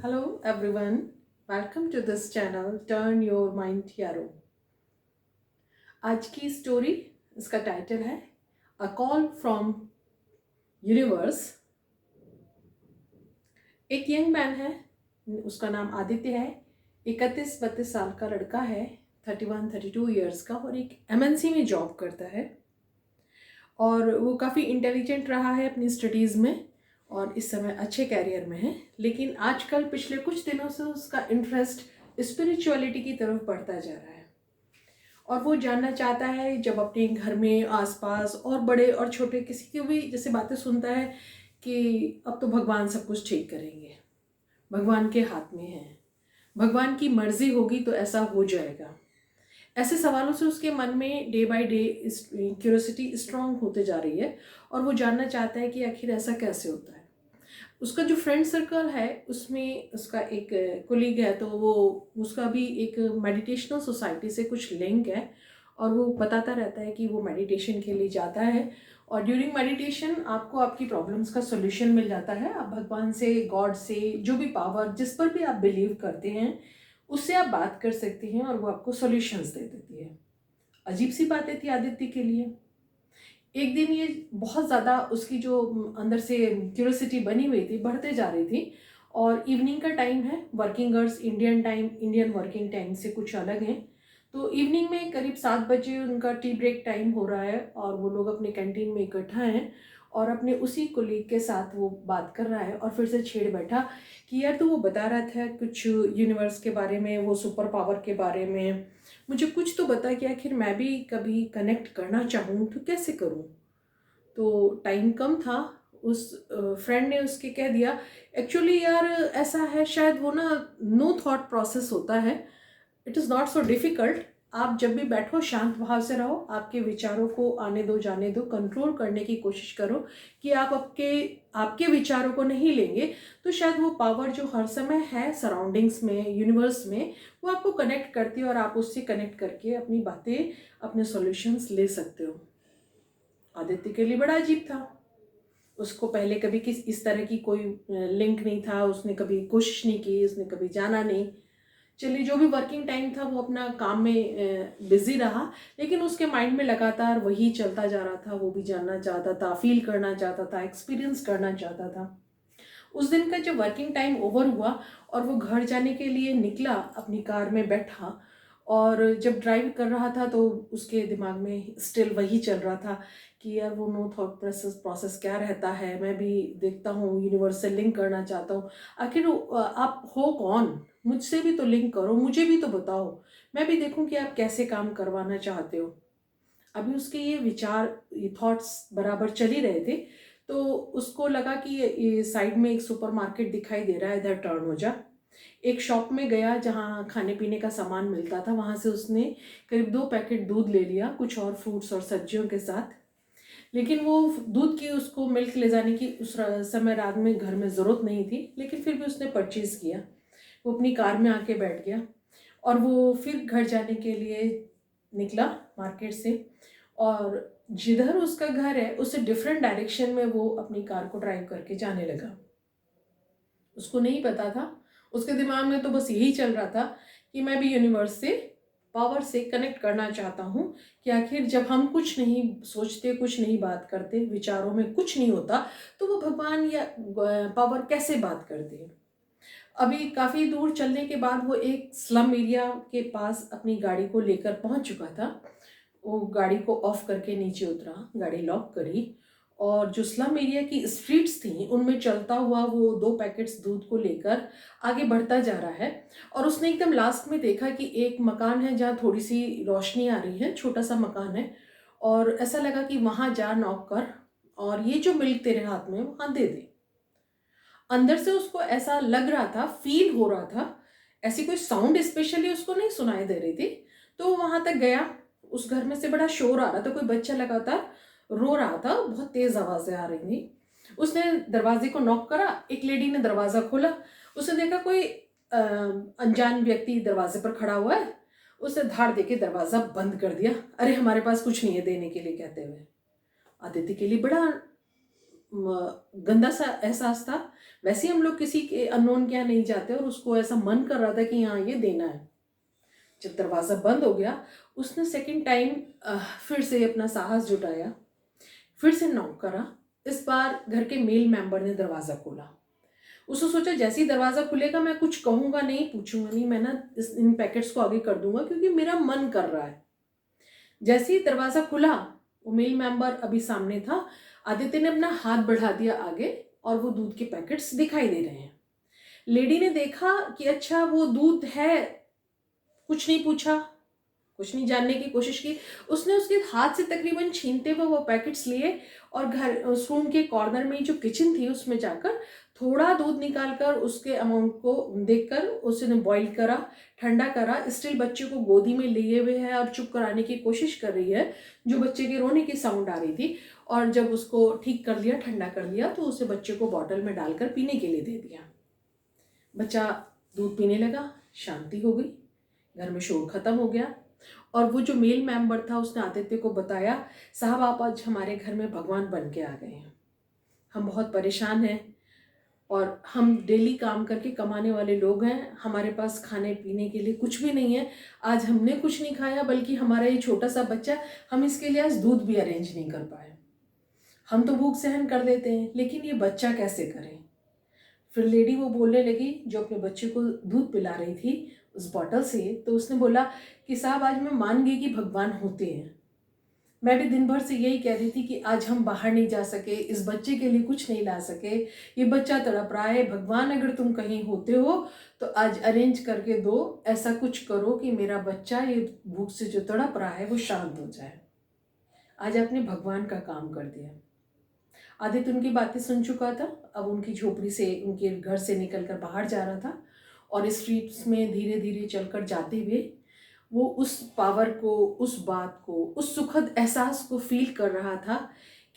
Hello everyone, welcome to this channel Turn Your Mind Yaro. आज की story, इसका title है अ कॉल फ्रॉम यूनिवर्स। एक young man है, उसका नाम आदित्य है। 31-32 साल का लड़का है, 31-32 ईयर्स का, और एक एमएनसी में जॉब करता है। और वो काफ़ी इंटेलिजेंट रहा है अपनी स्टडीज़ में और इस समय अच्छे कैरियर में है। लेकिन आजकल पिछले कुछ दिनों से उसका इंटरेस्ट स्पिरिचुअलिटी की तरफ बढ़ता जा रहा है और वो जानना चाहता है, जब अपने घर में आसपास और बड़े और छोटे किसी की भी जैसे बातें सुनता है कि अब तो भगवान सब कुछ ठीक करेंगे, भगवान के हाथ में है, भगवान की मर्जी होगी तो ऐसा हो जाएगा। ऐसे सवालों से उसके मन में day by day curiosity strong होते जा रही है और वो जानना चाहता है कि आखिर ऐसा कैसे होता है। उसका जो फ्रेंड सर्कल है उसमें उसका एक कोलीग है, तो वो उसका भी एक मेडिटेशनल सोसाइटी से कुछ लिंक है और वो बताता रहता है कि वो मेडिटेशन के लिए जाता है और ड्यूरिंग मेडिटेशन आपको आपकी प्रॉब्लम्स का सॉल्यूशन मिल जाता है। आप भगवान से, गॉड से, जो भी पावर जिस पर भी आप बिलीव करते हैं उससे आप बात कर सकते हैं और वो आपको सॉल्यूशंस दे देती है। अजीब सी बातें थी आदित्य के लिए। एक दिन ये बहुत ज़्यादा उसकी जो अंदर से क्यूरियोसिटी बनी हुई थी बढ़ते जा रही थी और इवनिंग का टाइम है, working girls Indian time, Indian working time से कुछ अलग हैं। तो इवनिंग में करीब 7 बजे उनका टी ब्रेक टाइम हो रहा है और वो लोग अपने कैंटीन में इकट्ठा हैं और अपने उसी कोलीग के साथ वो बात कर रहा है और फिर से छेड़ बैठा कि यार तो वो बता रहा था कुछ यूनिवर्स के बारे में, वो सुपर पावर के बारे में, मुझे कुछ तो बता कि आखिर मैं भी कभी कनेक्ट करना चाहूँ तो कैसे करूँ। तो टाइम कम था, उस फ्रेंड ने उसके कह दिया एक्चुअली यार ऐसा है, शायद वो ना नो थॉट प्रोसेस होता है, it is not so difficult. आप जब भी बैठो शांत भाव से रहो, आपके विचारों को आने दो, जाने दो, कंट्रोल करने की कोशिश करो कि आप आपके आपके विचारों को नहीं लेंगे तो शायद वो पावर जो हर समय है सराउंडिंग्स में, यूनिवर्स में, वो आपको कनेक्ट करती है और आप उससे कनेक्ट करके अपनी बातें, अपने सॉल्यूशंस ले सकते हो। आदित्य के लिए बड़ा अजीब था, उसको पहले कभी किस इस तरह की कोई लिंक नहीं था, उसने कभी कोशिश नहीं की, उसने कभी जाना नहीं। चलिए, जो भी वर्किंग टाइम था वो अपना काम में बिजी रहा, लेकिन उसके माइंड में लगातार वही चलता जा रहा था। वो भी जानना चाहता था, फील करना चाहता था, एक्सपीरियंस करना चाहता था। उस दिन का जब वर्किंग टाइम ओवर हुआ और वो घर जाने के लिए निकला, अपनी कार में बैठा और जब ड्राइव कर रहा था तो उसके दिमाग में स्टिल वही चल रहा था कि यार वो नो थॉट प्रोसेस प्रोसेस क्या रहता है, मैं भी देखता हूँ, यूनिवर्स से लिंक करना चाहता हूँ। आखिर आप हो कौन, मुझसे भी तो लिंक करो, मुझे भी तो बताओ, मैं भी देखूं कि आप कैसे काम करवाना चाहते हो। अभी उसके ये विचार, ये थॉट्स बराबर चल ही रहे थे तो उसको लगा कि ये साइड में एक सुपरमार्केट दिखाई दे रहा है, इधर टर्न हो जा। एक शॉप में गया जहाँ खाने पीने का सामान मिलता था, वहाँ से उसने करीब 2 पैकेट दूध ले लिया, कुछ और फ्रूट्स और सब्जियों के साथ। लेकिन वो दूध की, उसको मिल्क ले जाने की उस समय रात में घर में ज़रूरत नहीं थी, लेकिन फिर भी उसने परचेज़ किया। वो अपनी कार में आके बैठ गया और वो फिर घर जाने के लिए निकला मार्केट से और जिधर उसका घर है उससे डिफरेंट डायरेक्शन में वो अपनी कार को ड्राइव करके जाने लगा। उसको नहीं पता था, उसके दिमाग में तो बस यही चल रहा था कि मैं भी यूनिवर्स से, पावर से कनेक्ट करना चाहता हूँ कि आखिर जब हम कुछ नहीं सोचते, कुछ नहीं बात करते, विचारों में कुछ नहीं होता, तो वो भगवान या पावर कैसे बात करते हैं। अभी काफ़ी दूर चलने के बाद वो एक स्लम एरिया के पास अपनी गाड़ी को लेकर पहुंच चुका था। वो गाड़ी को ऑफ करके नीचे उतरा, गाड़ी लॉक करी और जो स्लम एरिया की स्ट्रीट्स थी उनमें चलता हुआ वो 2 पैकेट्स दूध को लेकर आगे बढ़ता जा रहा है। और उसने एकदम लास्ट में देखा कि एक मकान है जहाँ थोड़ी सी रोशनी आ रही है, छोटा सा मकान है, और ऐसा लगा कि वहाँ जा नॉक कर और ये जो मिल्क तेरे हाथ में वहाँ दे दे। अंदर से उसको ऐसा लग रहा था, फील हो रहा था, ऐसी कोई साउंड स्पेशली उसको नहीं सुनाई दे रही थी। तो वो वहां तक गया, उस घर में से बड़ा शोर आ रहा था, कोई बच्चा लगातार रो रहा था, बहुत तेज आवाजें आ रही थी। उसने दरवाजे को नॉक करा, एक लेडी ने दरवाजा खोला, उसने देखा कोई अनजान व्यक्ति दरवाजे पर खड़ा हुआ है। उसने धाड़ देके दरवाजा बंद कर दिया, अरे हमारे पास कुछ नहीं है देने के लिए कहते हुए। आदित्य के लिए बड़ा गंदा सा एहसास था। वैसे ही हम लोग किसी के अननोन के यहाँ नहीं जाते, और उसको ऐसा मन कर रहा था कि हाँ ये देना है। जब दरवाज़ा बंद हो गया, उसने सेकंड टाइम फिर से अपना साहस जुटाया, फिर से नॉक करा। इस बार घर के मेल मेंबर ने दरवाज़ा खोला। उसने सोचा जैसे ही दरवाज़ा खुलेगा मैं कुछ कहूँगा नहीं, पूछूंगा नहीं, मैं ना इन पैकेट्स को आगे कर दूंगा क्योंकि मेरा मन कर रहा है। जैसे ही दरवाज़ा खुला, वो मेल मेंबर अभी सामने था। आदित्य ने अपना हाथ बढ़ा दिया आगे, और वो दूध के पैकेट्स दिखाई दे रहे हैं। लेडी ने देखा कि अच्छा वो दूध है, कुछ नहीं पूछा, कुछ नहीं जानने की कोशिश की। उसने उसके हाथ से तकरीबन छीनते हुए वो पैकेट्स लिए, और घर उस रूम के कॉर्नर में जो किचन थी उसमें जाकर थोड़ा दूध निकालकर उसके अमाउंट को देखकर उसने बॉईल करा, ठंडा करा। स्टिल बच्चे को गोदी में लिए हुए है और चुप कराने की कोशिश कर रही है, जो बच्चे के रोने की साउंड आ रही थी। और जब उसको ठीक कर लिया, ठंडा कर लिया, तो उसे बच्चे को बॉटल में डालकर पीने के लिए दे दिया। बच्चा दूध पीने लगा, शांति हो गई, घर में शोर खत्म हो गया। और वो जो मेल मेंबर था उसने आदित्य को बताया, साहब आप आज हमारे घर में भगवान बन के आ गए हैं, हम बहुत परेशान हैं और हम डेली काम करके कमाने वाले लोग हैं, हमारे पास खाने पीने के लिए कुछ भी नहीं है। आज हमने कुछ नहीं खाया, बल्कि हमारा ये छोटा सा बच्चा, हम इसके लिए आज दूध भी अरेंज नहीं कर पाए। हम तो भूख सहन कर लेते हैं, लेकिन ये बच्चा कैसे करे। फिर लेडी वो बोलने लगी जो अपने बच्चे को दूध पिला रही थी उस बॉटल से, तो उसने बोला कि साहब आज मैं मान गई कि भगवान होते हैं। मैं भी दिन भर से यही कह रही थी कि आज हम बाहर नहीं जा सके, इस बच्चे के लिए कुछ नहीं ला सके, ये बच्चा तड़प रहा है, भगवान अगर तुम कहीं होते हो तो आज अरेंज करके दो, ऐसा कुछ करो कि मेरा बच्चा ये भूख से जो तड़प रहा है वो शांत हो जाए। आज आपने भगवान का काम कर दिया। आदित्य उनकी बातें सुन चुका था, अब उनकी झोपड़ी से, उनके घर से निकलकर बाहर जा रहा था, और स्ट्रीट्स में धीरे धीरे चलकर जाते हुए वो उस पावर को, उस बात को, उस सुखद एहसास को फील कर रहा था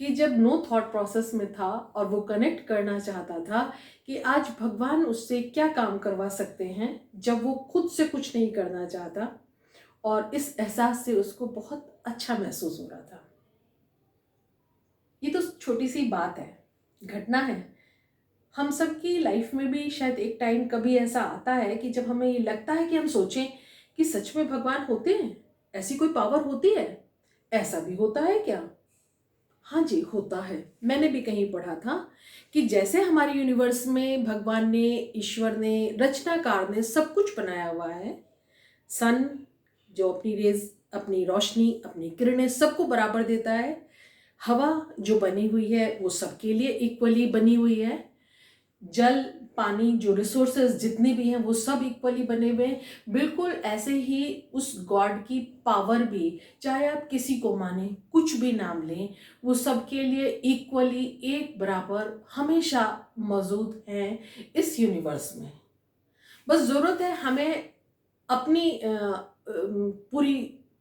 कि जब नो थॉट प्रोसेस में था और वो कनेक्ट करना चाहता था कि आज भगवान उससे क्या काम करवा सकते हैं, जब वो खुद से कुछ नहीं करना चाहता। और इस एहसास से उसको बहुत अच्छा महसूस हो रहा था। ये तो छोटी सी बात है, घटना है। हम सबकी लाइफ में भी शायद एक टाइम कभी ऐसा आता है कि जब हमें ये लगता है कि हम सोचें कि सच में भगवान होते हैं, ऐसी कोई पावर होती है, ऐसा भी होता है क्या। हाँ जी, होता है। मैंने भी कहीं पढ़ा था कि जैसे हमारे यूनिवर्स में भगवान ने, ईश्वर ने, रचनाकार ने सब कुछ बनाया हुआ है, सन जो अपनी रेज, अपनी रोशनी, अपनी किरणें सबको बराबर देता है, हवा जो बनी हुई है वो सबके लिए इक्वली बनी हुई है, जल, पानी, जो रिसोर्सेज जितने भी हैं वो सब इक्वली बने हुए हैं। बिल्कुल ऐसे ही उस गॉड की पावर भी, चाहे आप किसी को माने, कुछ भी नाम लें, वो सबके लिए इक्वली, एक बराबर हमेशा मौजूद हैं इस यूनिवर्स में। बस ज़रूरत है हमें अपनी पूरी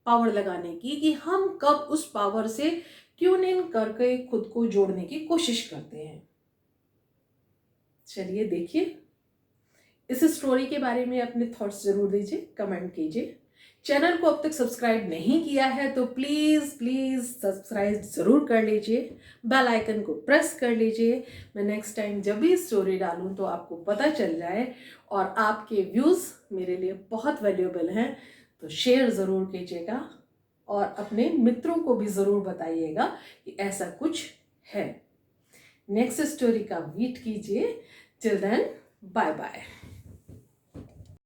पावर लगाने की, कि हम कब उस पावर से ट्यून इन करके खुद को जोड़ने की कोशिश करते हैं। चलिए देखिए, इस स्टोरी के बारे में अपने थॉट्स जरूर दीजिए, कमेंट कीजिए। चैनल को अब तक सब्सक्राइब नहीं किया है तो प्लीज़ प्लीज़ सब्सक्राइब ज़रूर कर लीजिए, बेल आइकन को प्रेस कर लीजिए। मैं नेक्स्ट टाइम जब भी स्टोरी डालूं तो आपको पता चल जाए। और आपके व्यूज़ मेरे लिए बहुत वैल्यूएबल हैं, तो शेयर ज़रूर कीजिएगा और अपने मित्रों को भी ज़रूर बताइएगा कि ऐसा कुछ है। नेक्स्ट स्टोरी का वेट कीजिए। Till then, bye bye.